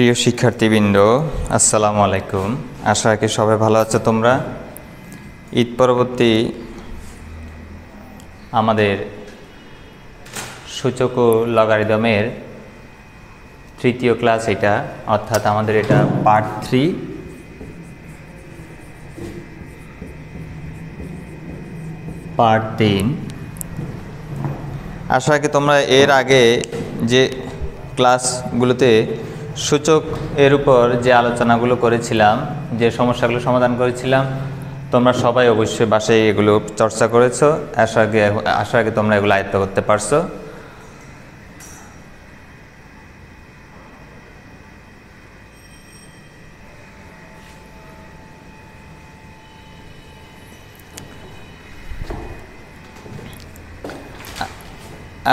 প্রিয় শিক্ষার্থীবৃন্দ, আসসালামু আলাইকুম। আশা রাখি সবাই ভালো আছো তোমরা। ঈদ পরবর্তী আমাদের সূচক ও লগারিদমের তৃতীয় ক্লাস এটা, অর্থাৎ আমাদের এটা পার্ট 3। পার্ট 3। আশা রাখি তোমরা এর আগে যে ক্লাসগুলোতে সূচক এর উপর যে আলোচনাগুলো করেছিলাম, যে সমস্যাগুলো সমাধান করেছিলাম, তোমরা সবাই অবশ্যই বাসায় এগুলো চর্চা করেছো। আশা রাখি তোমরা এগুলো আয়ত্ত করতে পারছো।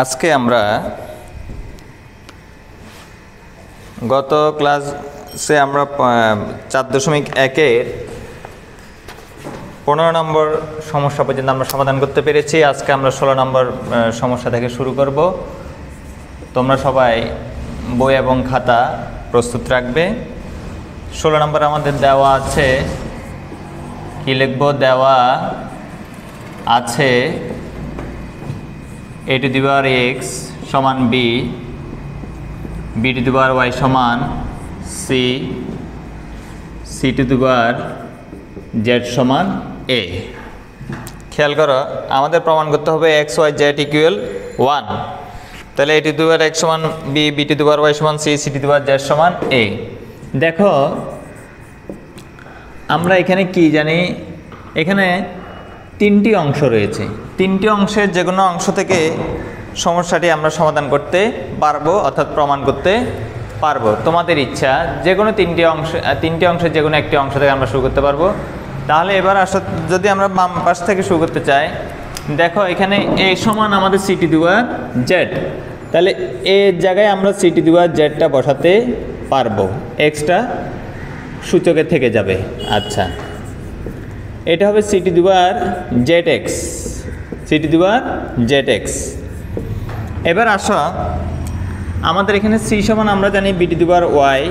আজকে আমরা গত ক্লাসে আমরা 4.1-এর 15 নম্বর সমস্যা পর্যন্ত আমরা সমাধান করতে পেরেছি। আজকে আমরা 16 নম্বর সমস্যা থেকে শুরু করব। তোমরা সবাই বই এবং খাতা প্রস্তুত রাখবে। 16 নম্বর আমাদের দেওয়া আছে, কি লিখব? দেওয়া আছে a to the power x সমান b, b to the power y সমান c, c to the power z সমান a। খেয়াল করো, আমাদের প্রমাণ করতে হবে x y z ইকুয়াল 1। তাহলে a to the power x সমান b, b to the power y সমান c, c to the power z সমান a। দেখো আমরা এখানে কি জানি, এখানে 3টি অংশ রয়েছে। 3টি অংশের যে কোনো অংশ থেকে সমস্যাটি আমরা সমাধান করতে পারবো, অর্থাৎ প্রমাণ করতে পারবো। তোমাদের ইচ্ছা, যে কোনো 3টি অংশের যে কোনো একটি অংশ থেকে আমরা শুরু করতে পারবো। তাহলে এবার যদি আমরা বাম পাশ থেকে শুরু করতে চাই, দেখো এখানে a সমান আমাদের c to the power z, তাহলে এর জায়গায় আমরা c to the power z-টা বসাতে পারবো, x-টা সূচকে থেকে যাবে। আচ্ছা, এটা হবে c to the power zx, c to the power zx। এবার আসো, আমাদের এখানে c সমান আমরা জানি b to the power y,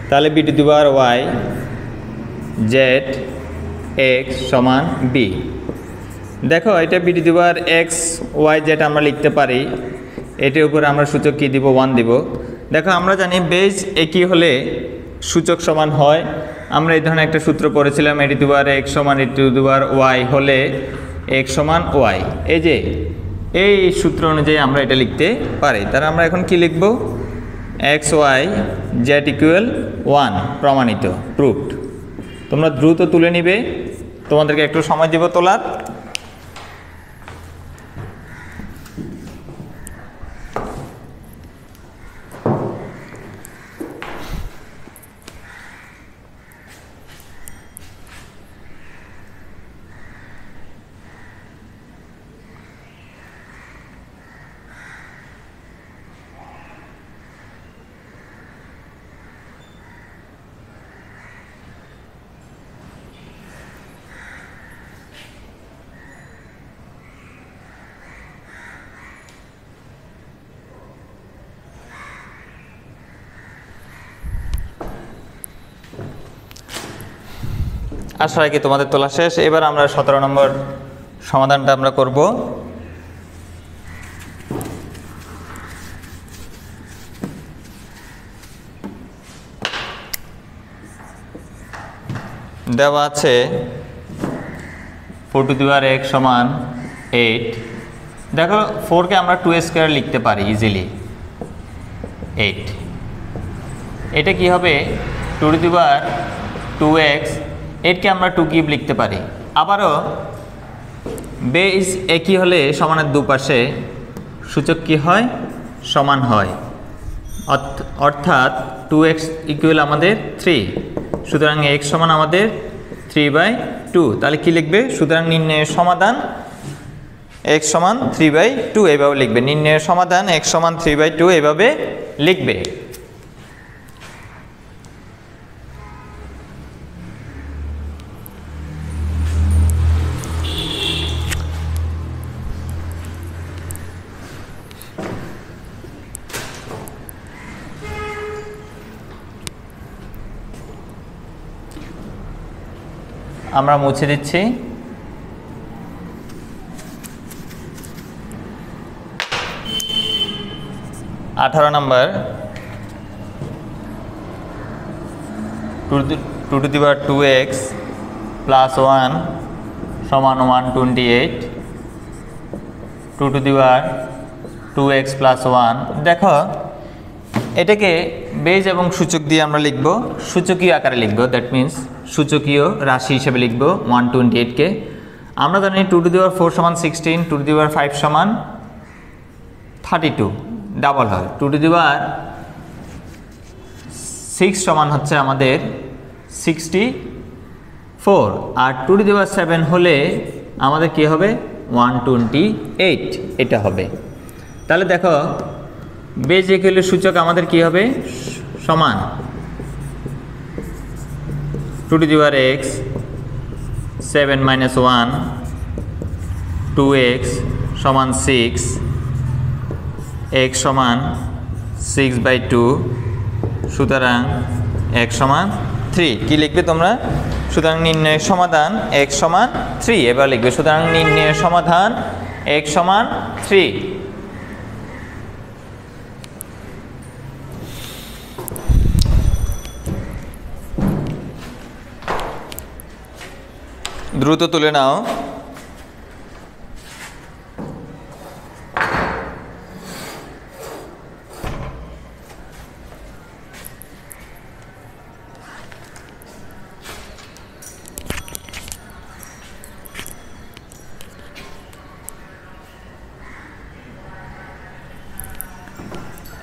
তাহলে b to the power y z x সমান b। দেখো এটা b to the power x y z আমরা লিখতে পারি। এটির উপরে আমরা সূচক কি দিব? 1 দিব। দেখো আমরা জানি বেজ একই হলে সূচক সমান হয়। আমরা এই ধরনের একটা সূত্র পড়েছিলাম, a to the power x সমান a to the power y হলে x সমান y। এই যে এই সূত্র অনুযায়ী আমরা এটা লিখতে পারি। তাহলে আমরা এখন কি লিখব? x y z ইকুয়াল 1, প্রমাণিত, প্রুভড। তোমরা দ্রুত তুলে নিবে, তোমাদেরকে একটু সময় দিব তোলার। আশা রাখি তোমাদের তোলা শেষ। এবার আমরা 17 নম্বর সমাধানটা আমরা করব। দেওয়া আছে 4 to the power x সমান 8। দেখো 4-কে আমরা 2 স্কয়ার লিখতে পারি ইজিলি, 8। এটা কি হবে? 2 to the power 2x, 8-কে আমরা 2 কিউব লিখতে পারি। আবারও বেজ একই হলে সমানের দুপাশে সূচক কি হয়? সমান হয়, অর্থাৎ 2x ইকুয়াল আমাদের 3। সুতরাং x সমান আমাদের 3/2। তাহলে কি লিখবে? সুতরাং নির্ণয়ের সমাধান x সমান 3/2 এভাবে লিখবে। নির্ণয়ের সমাধান x সমান 3/2 এভাবে লিখবে। আমরা মুছে দিচ্ছি। আঠারো নম্বর 2 to the power 2x plus 1 সমান 128, 2 to the power 2x plus 1। দেখো এটাকে বেজ এবং সূচক দিয়ে আমরা লিখব, সূচকীয় আকারে লিখব, দ্যাট মিন্স সূচকীয় রাশি হিসেবে লিখব 128কে। আমরা জানি 2 to the power 4 সমান 16, 2 to the power 5 সমান 32, ডাবল হয়। 2 to the power 6 সমান হচ্ছে আমাদের 64, আর 2 to the power 7 হলে আমাদের কি হবে 128, এটা হবে। তাহলে দেখো বেজ ইকুয়াল সূচক আমাদের কি হবে সমান 2 to the power x 7 minus 1 2x সমান 6, x সমান 6/2, সুতরাং x সমান 3। কি লিখবে তোমরা? সুতরাং নির্ণয়ের সমাধান x সমান 3 এবার লিখবে। সুতরাং নির্ণয়ের সমাধান x সমান 3। দ্রুত তুলে নাও।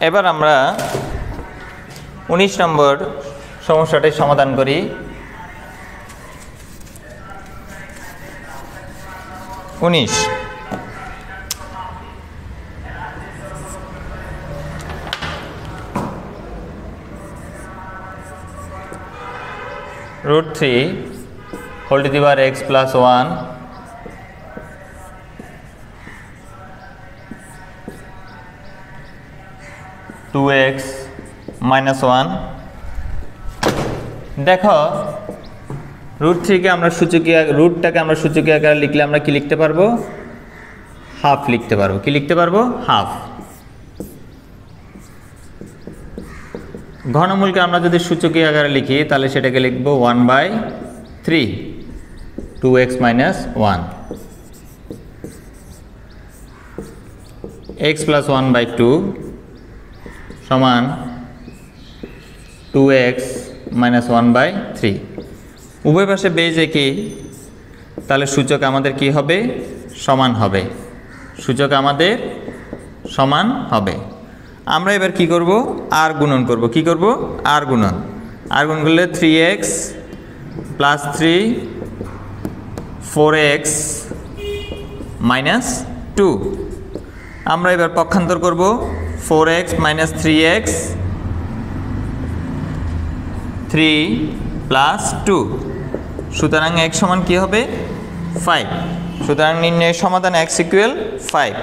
এবার আমরা 19 নম্বর সমস্যাটি সমাধান করি। √3 whole to the power x plus 1 2x minus 1। দেখো √3কে আমরা সূচকীয় রুটটাকে আমরা সূচকীয় আকারে লিখলে আমরা কি লিখতে পারবো? হাফ লিখতে পারবো। কি লিখতে পারবো? হাফ। ঘনমূলকে আমরা যদি সূচকীয় আকারে লিখি তাহলে সেটাকে লিখব 1/3 2x minus 1 x plus 1/2 সমান 2x minus 1/3। উভয় পাশে বেজ একই, তাহলে সূচক আমাদের কি হবে? সমান হবে। সূচক আমাদের সমান হবে। আমরা এবার কি করব? আর গুণন করব। কি করব? আর গুণন। আর গুণ করলে 3x plus 3 4x minus 2। আমরা এবার পক্ষান্তর করব 4x minus 3x 3 plus 2, সুতরাং x সমান কি হবে? 5। সুতরাং নির্ণয়ের সমাধান x equal 5।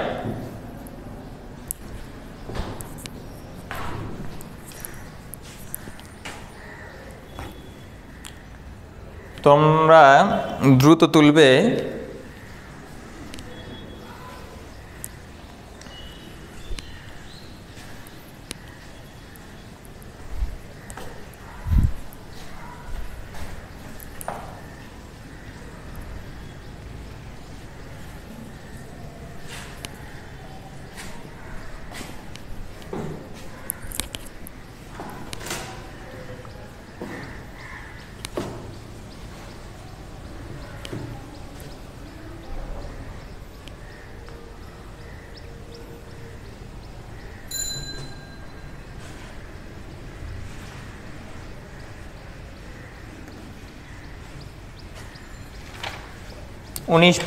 তোমরা দ্রুত তুলবে।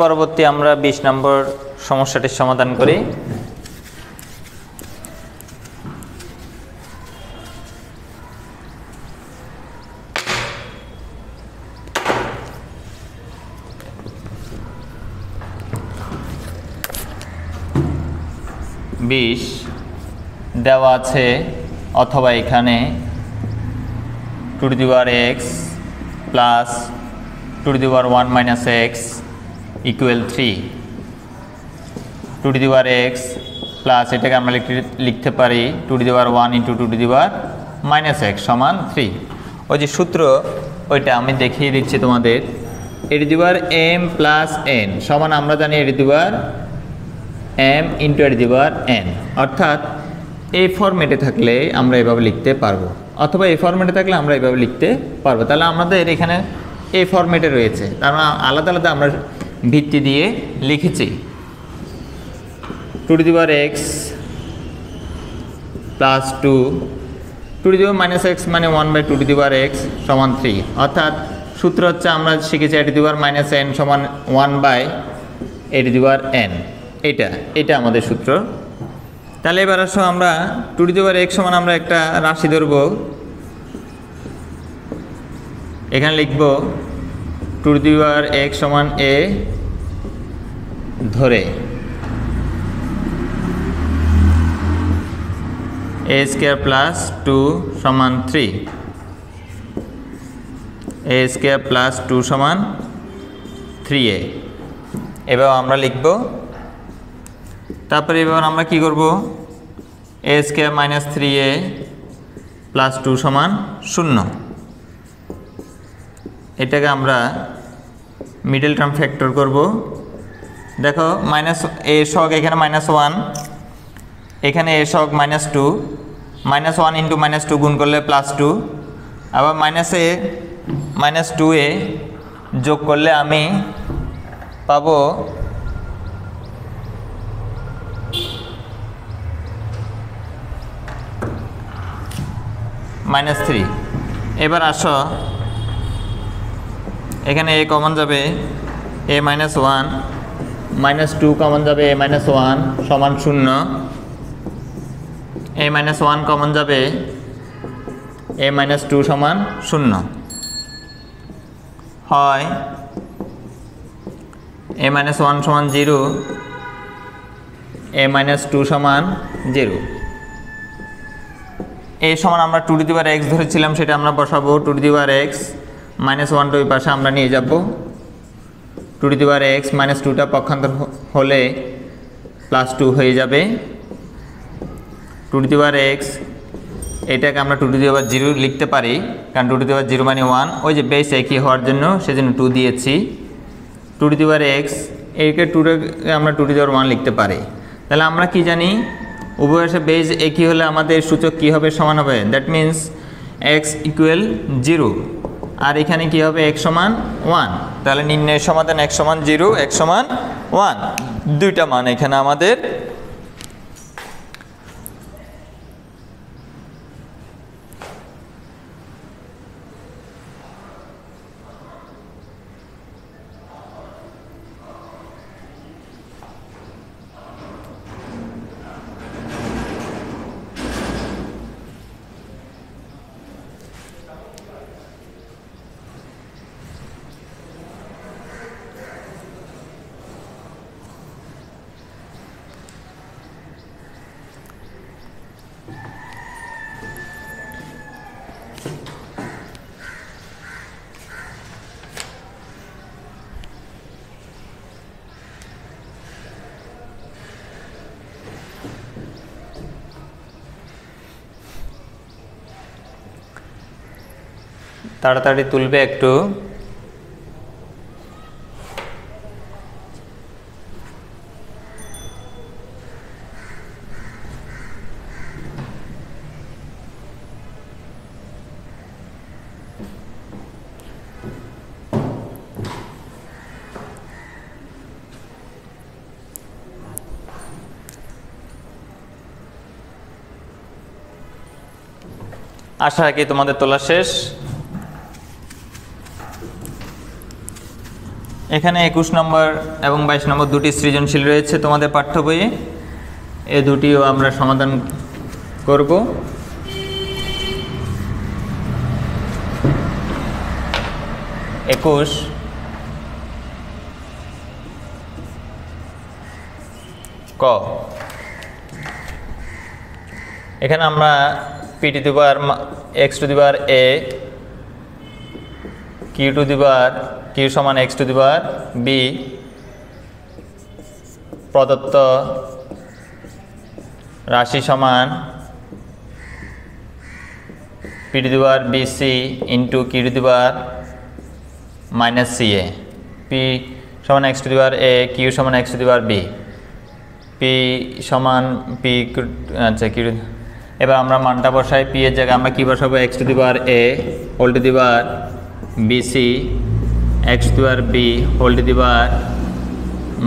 পরবর্তী আমরা 20 নম্বর সমস্যাটির সমাধান করি। দেওয়া আছে অথবা এখানে 2 to the power x plus two to the power 1 minus x equal 3, two to the power x plus এটাকে আমরা লিখতে পারি two to the power 1 into two to the power minus x সমান 3। ওই যে সূত্র ওইটা আমি দেখিয়ে দিচ্ছি তোমাদের। A to the power m plus n সমান আমরা জানি a to the power m into a to the power n, অর্থাৎ এই ফরম্যাটে থাকলে আমরা এভাবে লিখতে পারবো, অথবা এই ফরম্যাটে থাকলে আমরা এভাবে লিখতে পারবো। তাহলে আমাদের এখানে এই ফরম্যাটে রয়েছে, তার মানে আলাদা আলাদা আমরা ভিত্তি দিয়ে লিখেছি। Two to the power x plus two two to the power minus x মানে 1/2 টু দি পাওয়ার এক্স সমান 3, অর্থাৎ সূত্র হচ্ছে আমরা শিখেছি a to the power minus n সমান 1/a two the power N, এটা আমাদের সূত্র। তাহলে এবার আসো আমরা two to the power x সমান আমরা একটা রাশি ধরব, এখানে লিখব two to the power x সমান এ ধরে এ স্কোয়ার প্লাস 2 সমান 3, এ স্কোয়ার প্লাস 2 সমান 3a, এবার আমরা লিখব। তারপরে এবার আমরা কি করব, এ স্কোয়ার মাইনাস 3a প্লাস 2 সমান 0, এটাকে আমরা মিডল টার্ম ফ্যাক্টর করব। দেখো মাইনাস এ সহগ এখানে -1, এখানে এ সহগ -2, -1 ইন্টু -2 গুণ করলে +2, আবার -2a যোগ করলে আমি পাবো -3। এবার আসো এখানে a কমন যাবে, a -1 -2 কমন যাবে, a -1 সমান 0, a -1 কমন যাবে, a -2 সমান 0, হয় a -1 সমান 0, a -2 সমান 0। এই সমান আমরা two to the power x ধরেছিলাম, সেটা আমরা বসাবো। Two to the power x -1টা ওই পাশে আমরা নিয়ে যাব, two to the power x -2টা পক্ষান্তর হলে +2 হয়ে যাবে। Two to the power x এটাকে আমরা টু টু দি পাওয়ার 0 লিখতে পারি, কারণ টু টু দি পাওয়ার 0 মানে 1, ওই যে বেস একই হওয়ার জন্য সেজন্য 2 দিয়েছি। Two to the power x এইকে 2টাকে আমরা টু টু দি পাওয়ার 1 লিখতে পারি। তাহলে আমরা কি জানি, উভয়ের বেস একই হলে আমাদের সূচক কি হবে, সমান হবে। দ্যাট মিন্স x ইকুয়াল 0, আর এখানে কি হবে x সমান 1। তাহলে নির্ণয়ের সমাধান x সমান 0, x সমান 1, দুইটা মান এখানে আমাদের। তাড়াতাড়ি তুলবে একটু। আশা রাখি তোমাদের তোলা শেষ। এখানে 21 নম্বর এবং 22 নম্বর দুটি সৃজনশীল রয়েছে তোমাদের পাঠ্য বইয়ে, এ দুটিও আমরা সমাধান করব। ক, এখানে আমরা p to the power x to the power a q to the power q সমান x to the power b প্রদত্ত রাশি সমান p to the power b c into q to the power minus c a. P সমান x to the power a, q সমান x to the power b, p সমান p, আচ্ছা q. এবার আমরা মানটা বসাই, পি এর জায়গায় আমরা কী বসাবো, x to the power a whole to the power b C, x to the power b whole to the power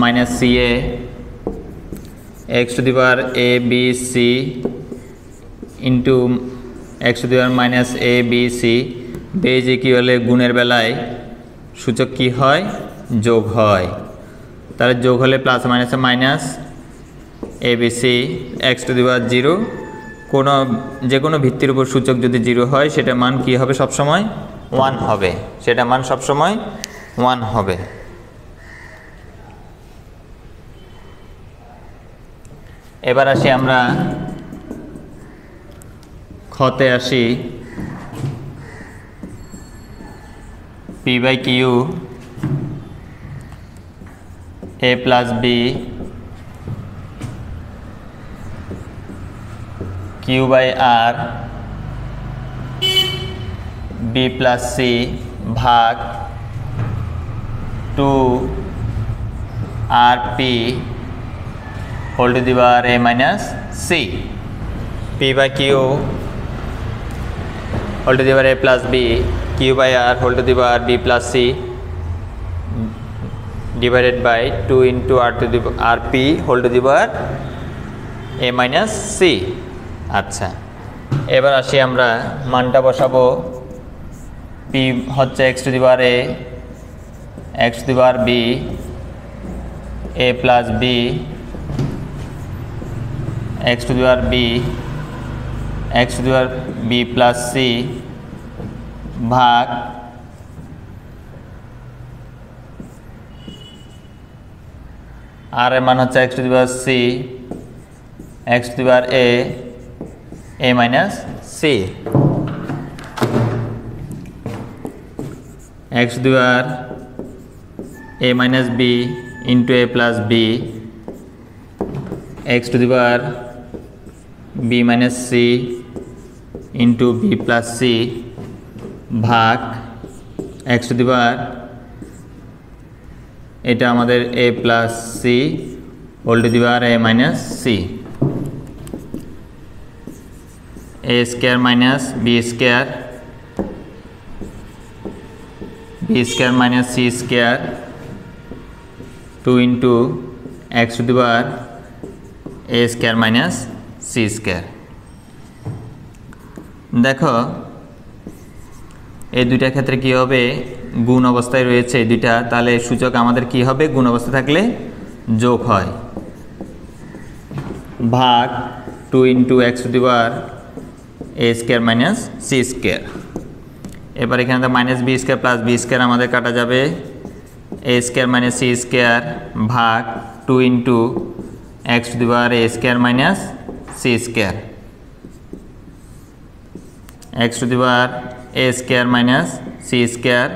minus c a, x to the power a B c into x to the power minus A B c. Base ইকুয়ালে গুণের বেলায় সূচক কি হয়, যোগ হয়। তাহলে যোগ হলে প্লাস মাইনাসে minus A B C x to the power zero. যে কোনো ভিত্তির উপর সূচক যদি জিরো হয় সেটা মান কি হবে, সবসময় 1 হবে, সেটা মান সবসময় 1 হবে। এবার আসি আমরা খতে আসি, p by q a plus b q by r b plus c ভাগ 2 আর p whole to the power a minus c. P by q whole to the power a plus b q by r whole to the power b plus c divided by 2 into r to the r p whole to the power a minus c. আচ্ছা, এবার আসি আমরা মানটা বসাবো। P হচ্ছে x to the power a, x to the power b, a plus b, x to the power b, x to the power b plus c ভাগ আর এর মান হচ্ছে x to the power c, x to the power a minus c, x to the power a minus b into a plus b, x to the power b minus c into b plus c ভাগ x to the পাওয়ার এটা আমাদের a plus c whole to the power a minus c. A square minus b square, b square minus c square 2 into x to the power a square minus c square. দেখো এই দুইটা ক্ষেত্রে কি হবে, গুণ অবস্থায় রয়েছে এই দুইটা, তাহলে সূচক আমাদের কি হবে, গুণ অবস্থা থাকলে যোগ হয়। ভাগ 2 into x to the power a square minus c square. এবার এখানে তো minus b square plus b square আমাদের কাটা যাবে, a square minus c square ভাগ 2 into x to the power a square minus c square, x to the power a square minus c square.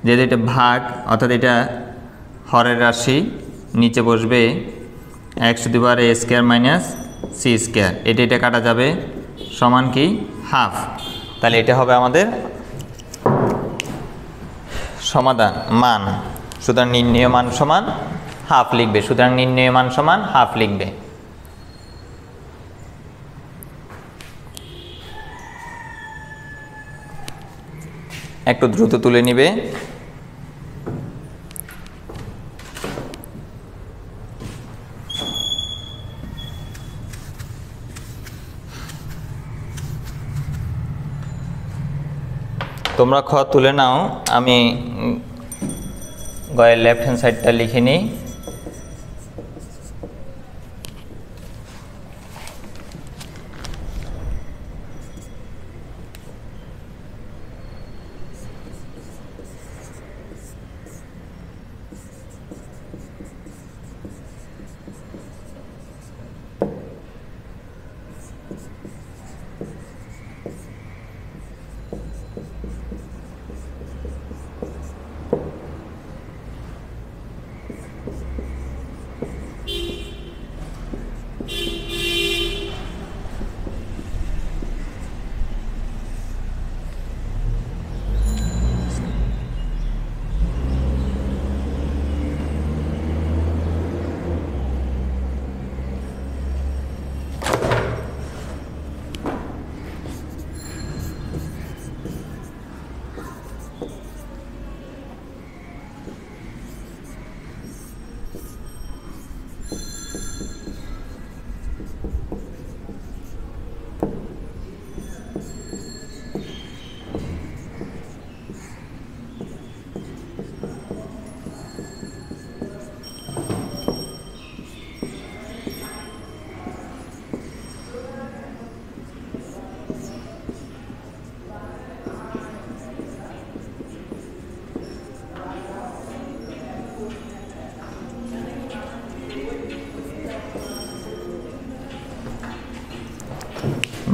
যেহেতু এটা ভাগ অর্থাৎ এটা হরের রাশি, নিচে বসবে x to the power a square minus c square, এটা কাটা যাবে, সমান কি হাফ। তাহলে এটা হবে আমাদের সমাধান মান। সুতরাং নির্ণেয় মান সমান হাফ লিখবে, সুতরাং নির্ণেয় মান সমান হাফ লিখবে। একটু দ্রুত তুলে নিবে। তোমরা খ তুলে নাও, আমি গয়ের লেফট হ্যান্ড সাইডটা লিখে নিই।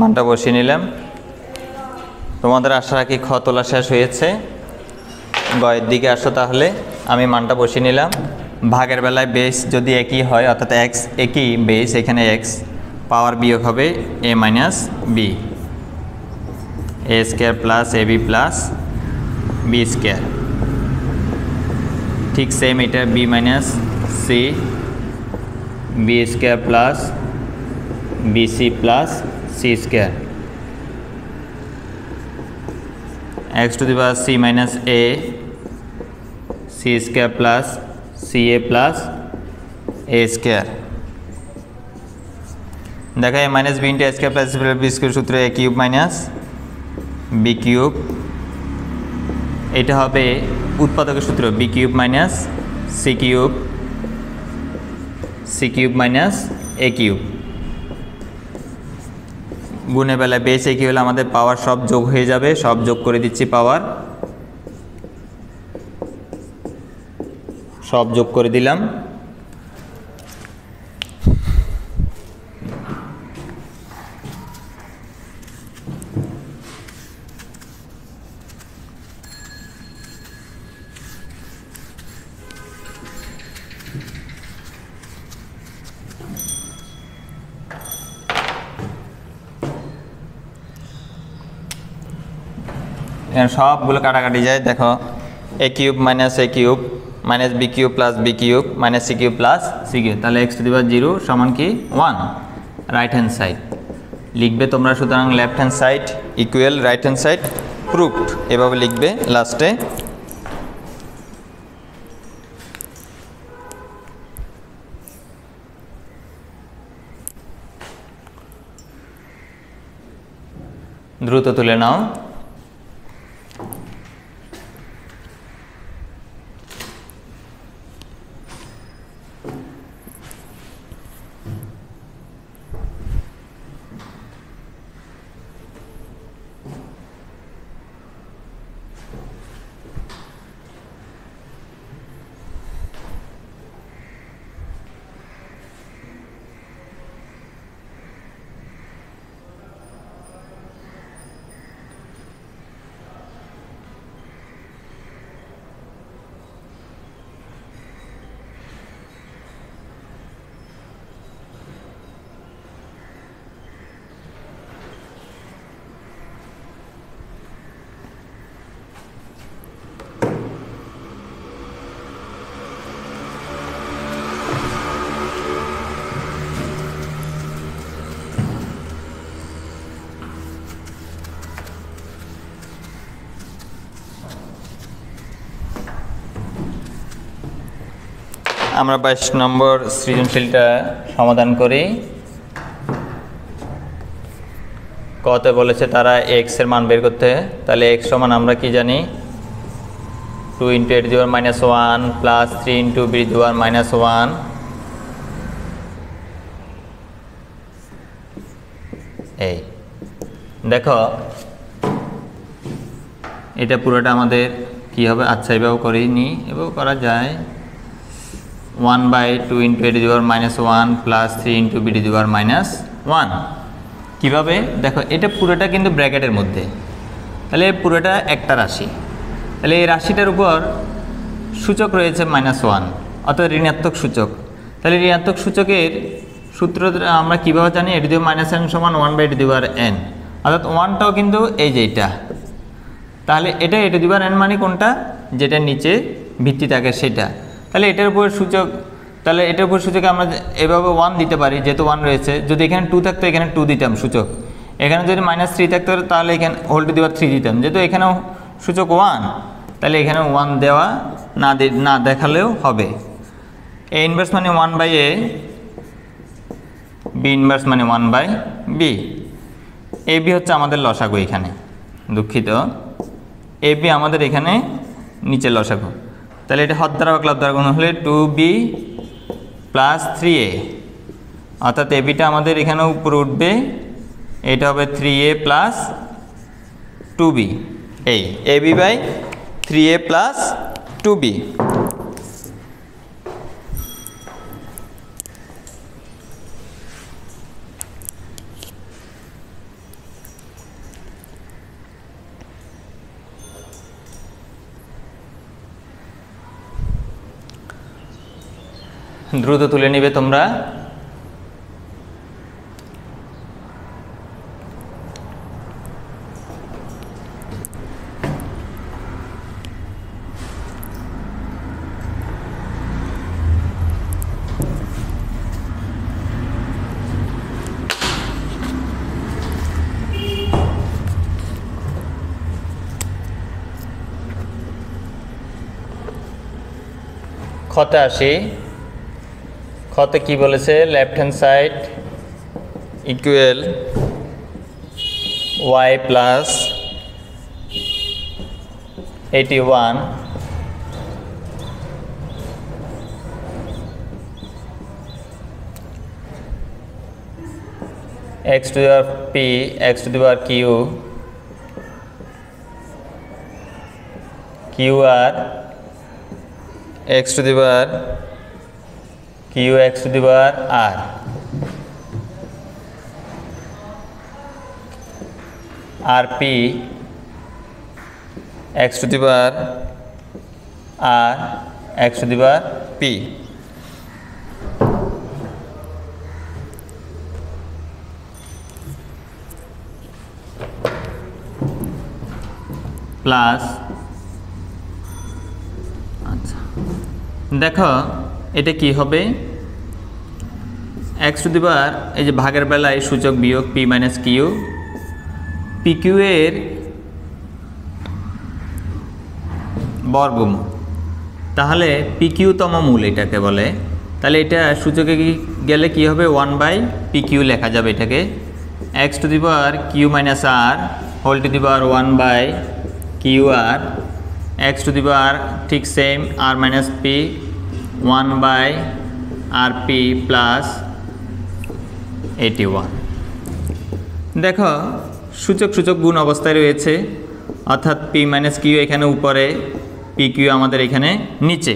মানটা বসিয়ে নিলাম। তোমাদের আশা রাখি খ তোলা শেষ হয়েছে। গয়ের দিকে আসো তাহলে। আমি মানটা বসিয়ে নিলাম। ভাগের বেলায় বেস যদি একই হয় অর্থাৎ এক্স একই বেস, এখানে এক্স পাওয়ার বিয়োগ হবে a minus b, a square plus a b plus b square. ঠিক সেম এটা b minus c b square plus bc plus c square, x to the power c minus a c square plus c a plus a square. देखा है minus b into a square plus b square सूत्र a किউব minus B किউব, এটা হবে উৎপাদকের সূত্র b cube minus c cube minus a cube. গুণের বেলায় base একই হলে আমাদের পাওয়ার সব যোগ হয়ে যাবে, সব যোগ করে দিচ্ছি, পাওয়ার সব যোগ করে দিলাম। সবগুলো কাটাকাটি যায়। দেখো a cube minus b cube plus b cube minus c cube plus c cube, তাহলে এক্স টু দি পাওয়ার 0 সমান কি 1। রাইট হ্যান্ড সাইড লিখবে তোমরা, সুতরাং left hand side equal right hand side proved, এভাবে লিখবে লাস্টে। দ্রুত তুলে নাও। আমরা 22 নম্বর সৃজনশীলটা সমাধান করি। কতে বলেছে তারা এক্স এর মান বের করতে, তাহলে এক্স সমান আমরা কি জানি 2 × a⁻⁻1 প্লাস 3 × b⁻−1। এই দেখো এটা পুরোটা আমাদের কি হবে, আচ্ছা এভাবে করিনি, এভাবে করা যায় 1/2 × a⁻1 প্লাস 3 × b⁻−1। কীভাবে দেখো, এটা পুরোটা কিন্তু ব্র্যাকেটের মধ্যে, তাহলে পুরোটা একটা রাশি, তাহলে এই রাশিটার উপর সূচক রয়েছে -1 অর্থাৎ ঋণাত্মক সূচক। তাহলে ঋণাত্মক সূচকের সূত্র আমরা কীভাবে জানি, a⁻n সমান 1/n, অর্থাৎ 1টাও কিন্তু এই যে এটা, তাহলে এটা a⁻n মানে কোনটা, যেটা নিচে ভিত্তি থাকে সেটা। তাহলে এটার উপর সূচক, তাহলে এটার উপর সূচকে আমরা এভাবে 1 দিতে পারি, যেহেতু 1 রয়েছে। যদি এখানে 2 থাকতো এখানে 2 দিতাম সূচক, এখানে যদি -3 থাকতো তাহলে এখানে হোল⁻3 দিতাম, যেহেতু এখানেও সূচক 1 তাহলে এখানে 1 দেওয়া না দেখালেও হবে। a ইনভার্স মানে 1/a, b ইনভার্স মানে 1/b। এ বি হচ্ছে আমাদের লসাগু, এখানে দুঃখিত, এ বি আমাদের এখানে নিচে লসাগু। তাহলে এটা হর দ্বারা বা ক্লাব দ্বারা গুণ হলে 2b প্লাস 3a, অর্থাৎ এ বিটা আমাদের এখানে উপরে উঠবে, এটা হবে 3a প্লাস 2b, এই A B by 3a plus 2b। দ্রুত তুলে নিবে তোমরা। খতে আসি। খতে কি বলেছে, left hand side equal y plus 81 x to the power p x to the power q qr x to the power q x to the power r rp x to the power r x to the power p plus, আচ্ছা দেখো এটা কি হবে, x to the পাওয়ার, এই যে ভাগের বেলায় সূচক বিয়োগ p minus q, p q এর বর্গমূল, তাহলে পি কিউ তম মূল এটাকে বলে। তাহলে এটা সূচকে গেলে কি হবে, 1/pq লেখা যাবে এটাকে, x to the power q minus r whole to the power 1/qr x to the power ঠিক same r minus p 1/rp plus 81। দেখো সূচক সূচক গুণ অবস্থায় রয়েছে, অর্থাৎ পি মাইনাস কিউ এখানে উপরে, পি কিউ আমাদের এখানে নিচে,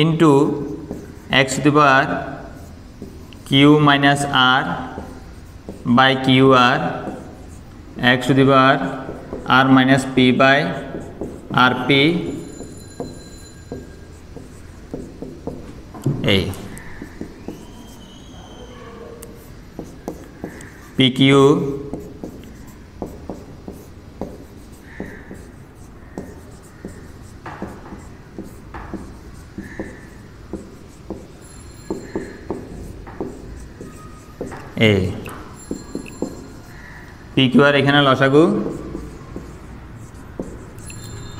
into x to the power q minus r by q r x to the power r minus p by r p, এই p q p q r এখানে লসাগু,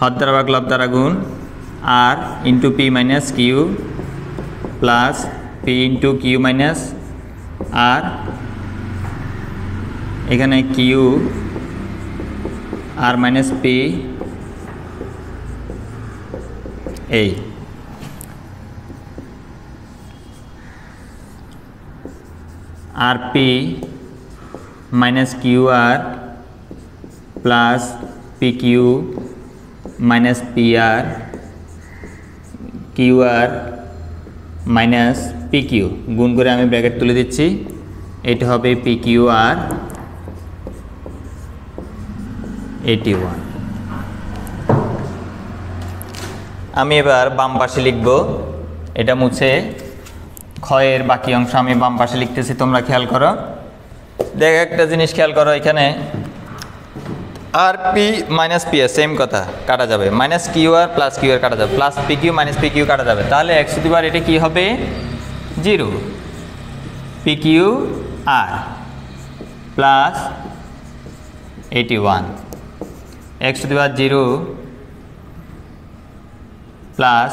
হর দ্বারা বা ক্লাব দ্বারা গুণ, r into p minus q plus p into q minus r, এখানে কিউ আর মাইনাস পি, এই r p minus q r plus p q minus p r q r minus p Q, গুণ করে আমি bracket তুলে দিচ্ছি, এটা হবে P q আর 81। আমি এবার বাম পাশে লিখব, এটা মুছে ক্ষয়ের বাকি অংশ আমি বাম পাশে লিখতেছি, তোমরা খেয়াল করো। দেখ একটা জিনিস খেয়াল করো, এখানে r p minus p r same কথা কাটা যাবে, minus q r plus q r কাটা যাবে, plus p q minus p q কাটা যাবে, তাহলে এক্স টু দি পাওয়ার এটা কি হবে 0, p q r plus 81 x to the power 0 plus,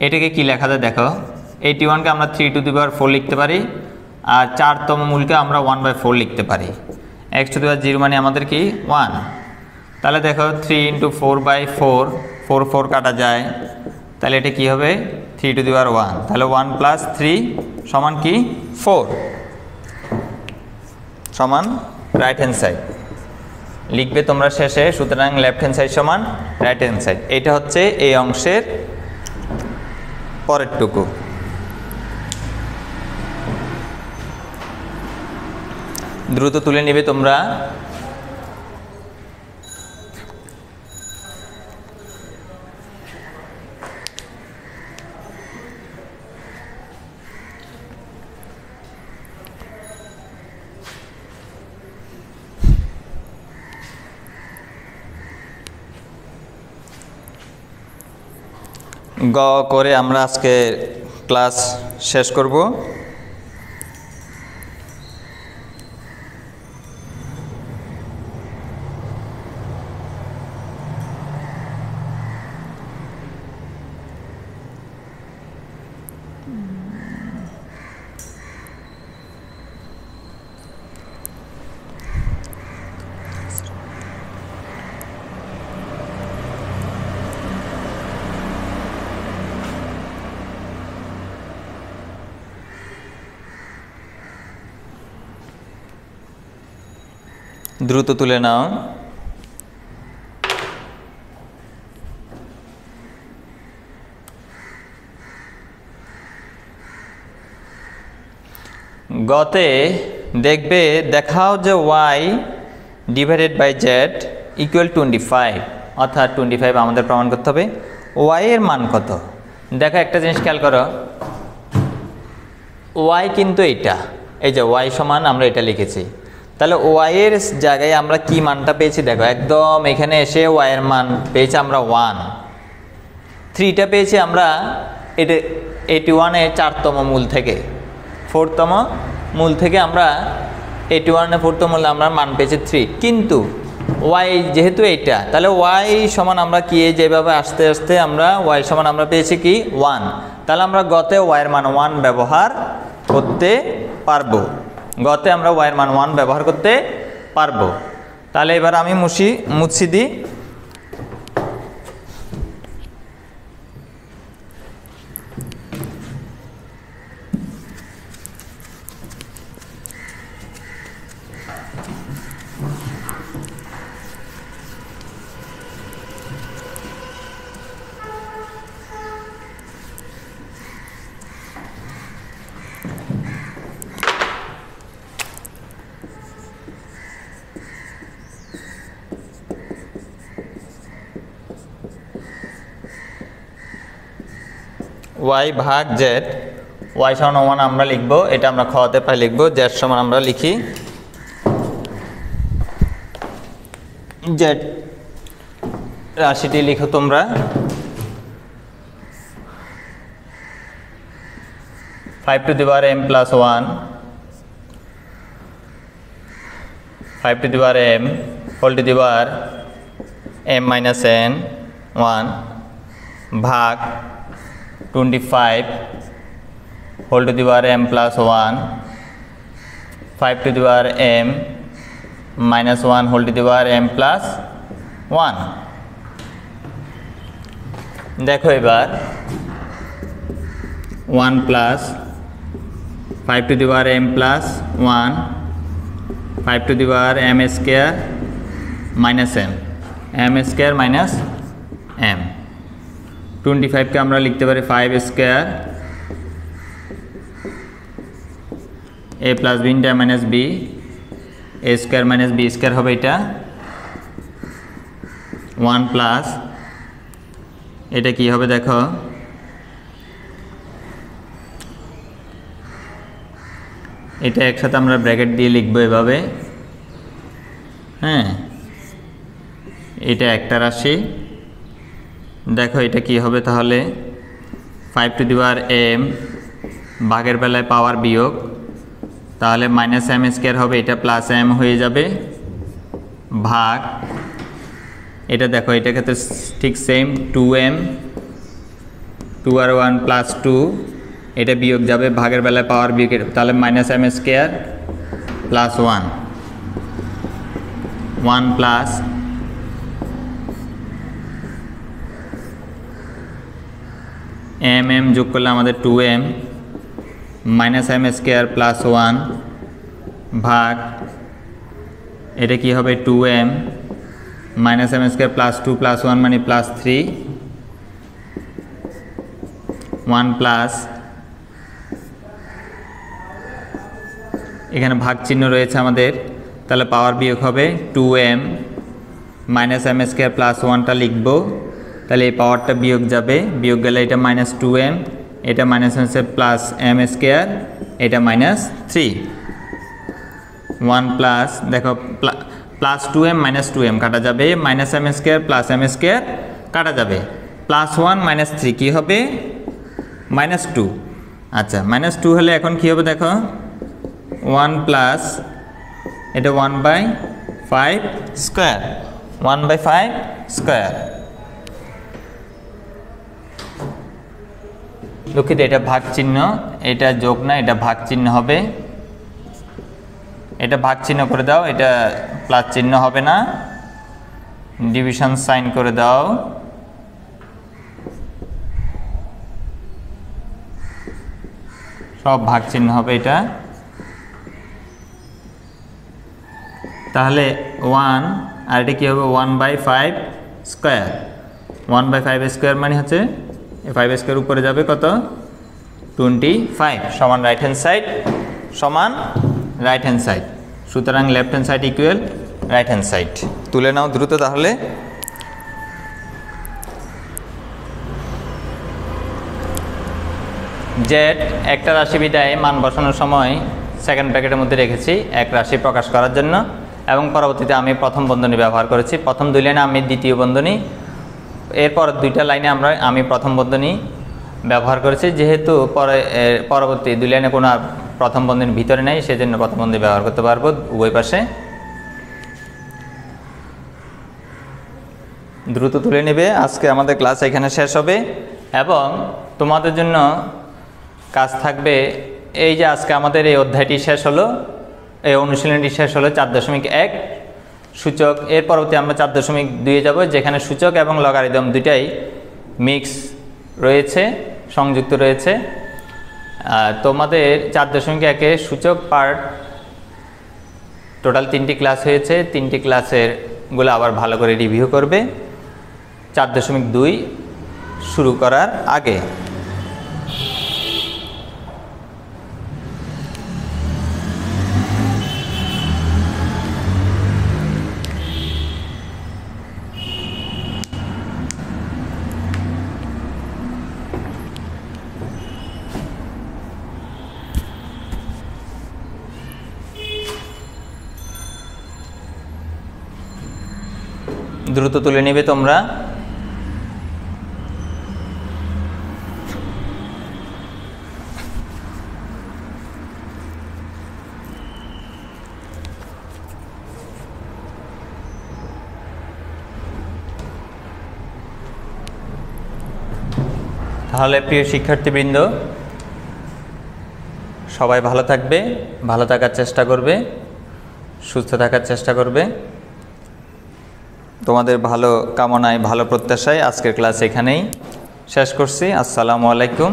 এটাকে কি লেখা যায় দেখো, 81কে আমরা 3 টু দি পাওয়ার 4 লিখতে পারি, আর 4তম মূলকে আমরা 1/4 লিখতে পারি। এক্স টু দি পাওয়ার 0 মানে আমাদের কি 1। তাহলে দেখো 3 ইন্টু 4/4, 4 4 কাটা যায়, তাহলে এটা কি হবে 3 টু দি পাওয়ার 1। তাহলে 1 প্লাস 3 সমান কি 4 সমান রাইট হ্যান্ড সাইড লিখবে তোমরা শেষে। সুতরাং লেফট হ্যান্ড সাইড সমান রাইট হ্যান্ড সাইড। এটা হচ্ছে এই অংশের পরেরটুকু। দ্রুত তুলে নিবে তোমরা। গ করে আমরা আজকে ক্লাস শেষ করব। দ্রুত তুলে নাও। গতে দেখবে দেখাও যে y divided by z equal 25, অর্থাৎ 25 আমাদের প্রমাণ করতে হবে। y এর মান কত? দেখো একটা জিনিস খেয়াল করো, y কিন্তু এটা, এই যে y সমান আমরা এটা লিখেছি। তাহলে y এর জায়গায় আমরা কি মানটা পেয়েছি দেখো, একদম এখানে এসে y এর মান পেয়েছি আমরা 1, 3টা পেয়েছি আমরা এটা 81 এর 4তম মূল থেকে, 4তম মূল থেকে আমরা 81 এর 4তম মূল আমরা মান পেয়েছি 3। কিন্তু y যেহেতু এটা, তাহলে y সমান আমরা কি যেভাবে আস্তে আস্তে আমরা y সমান আমরা পেয়েছি কি 1, তাহলে আমরা গতে y এর মান 1 ব্যবহার করতে পারবো। গতে আমরা y এর মান 1 ব্যবহার করতে পারবো। তাহলে এবার আমি মুছি দিই। y ভাগ z, y সমান 1 আমরা লিখবো, এটা আমরা খতে পাই লিখবো। z সমান আমরা লিখি z রাশিটি লিখো তোমরা। 5 to the power m plus 1, 5 to the power m whole to the power m minus n 1 ভাগ 25 whole to the power m plus 1, 5 to the power m minus 1 whole to the power m plus 1। দেখো এবার 1 plus 5 to the power m plus 1, 5 to the power m square minus m square minus m। 25 কে আমরা লিখতে পারি 5 square a plus b into minus b, a square minus b square হবে এটা। 1 plus এটা কি হবে দেখো, এটা একসাথে আমরা ব্র্যাকেট দিয়ে লিখবো এভাবে, হ্যাঁ এটা একটা রাশি। দেখো এটা কি হবে তাহলে 5 টু দি পাওয়ার m ভাগের বেলায় পাওয়ার বিয়োগ, তাহলে মাইনাস m স্কোয়ার হবে, এটা প্লাস m হয়ে যাবে ভাগ এটা দেখো এটা ক্ষেত্রে ঠিক সেম 2m 2 আর 1 প্লাস 2, এটা বিয়োগ যাবে ভাগের বেলায় পাওয়ার বিয়োগের, তাহলে minus m square plus 1। 1 plus m যোগ করলে আমাদের 2m minus m square plus 1 ভাগ এটা কি হবে 2m minus m square plus 2 plus 1 মানে প্লাস 3 1 প্লাস এখানে ভাগ চিহ্ন রয়েছে আমাদের, তাহলে পাওয়ার বিয়োগ হবে 2m minus m square plus 1টা লিখব, তাহলে এই পাওয়ারটা বিয়োগ যাবে, বিয়োগ গেলে এটা মাইনাস 2m, এটা minus m square plus m square, এটা মাইনাস 3 1 প্লাস দেখো প্লাস 2m মাইনাস 2m কাটা যাবে, minus m square plus m square কাটা যাবে, প্লাস 1 মাইনাস 3 কী হবে মাইনাস 2। আচ্ছা মাইনাস 2 হলে এখন কী হবে দেখো 1 প্লাস এটা 1/5 স্কোয়ার 1/5 স্কোয়ার। দুঃখিত এটা ভাগ চিহ্ন, এটা যোগ না, এটা ভাগ চিহ্ন হবে, এটা ভাগ চিহ্ন করে দাও, এটা প্লাস চিহ্ন হবে না, ডিভিশন সাইন করে দাও। সব ভাগ চিহ্ন হবে এটা, তাহলে 1 আর এটা কী হবে 1/5 স্কোয়ার 1/5 স্কোয়ার মানে হচ্ছে 5 স্কোয়ার উপরে যাবে কত 25 সমান রাইট হ্যান্ড সাইড সমান রাইট হ্যান্ড সাইড, সুতরাং left hand side equal right hand side. তুলে নাও দ্রুত তাহলে। জেড একটা রাশি বিদায় মান বসানোর সময় সেকেন্ড ব্র্যাকেটের মধ্যে রেখেছি এক রাশি প্রকাশ করার জন্য, এবং পরবর্তীতে আমি প্রথম বন্ধনী ব্যবহার করেছি, প্রথম 2 লাইনে আমি দ্বিতীয় বন্ধনী, এরপর 2টা লাইনে আমি প্রথম বন্ধনী ব্যবহার করেছি, যেহেতু পরবর্তী 2 লাইনে কোনো প্রথম বন্ধনীর ভিতরে নেই সেজন্য প্রথম বন্ধনী ব্যবহার করতে পারবো উভয় পাশে। দ্রুত তুলে নেবে, আজকে আমাদের ক্লাস এখানে শেষ হবে এবং তোমাদের জন্য কাজ থাকবে এই যে আজকে আমাদের এই অধ্যায়টি শেষ হলো, এই অনুশীলনটি শেষ হলো 4.1 সূচক, এর পরবর্তী আমরা 4.2 যাব যেখানে সূচক এবং লগারিদম দুটাই মিক্স রয়েছে সংযুক্ত রয়েছে। তোমাদের 4.1 সূচক পার্ট টোটাল 3টি ক্লাস হয়েছে, 3টি ক্লাসের গুলো আবার ভালো করে রিভিউ করবে 4.2 শুরু করার আগে। দ্রুত তুলে নেবে তোমরা। তাহলে প্রিয় শিক্ষার্থীবৃন্দ সবাই ভালো থাকবে, ভালো থাকার চেষ্টা করবে, সুস্থ থাকার চেষ্টা করবে। তোমাদের ভালো কামনায় ভালো প্রত্যাশায় আজকের ক্লাস এখানেই শেষ করছি। আসসালামু আলাইকুম।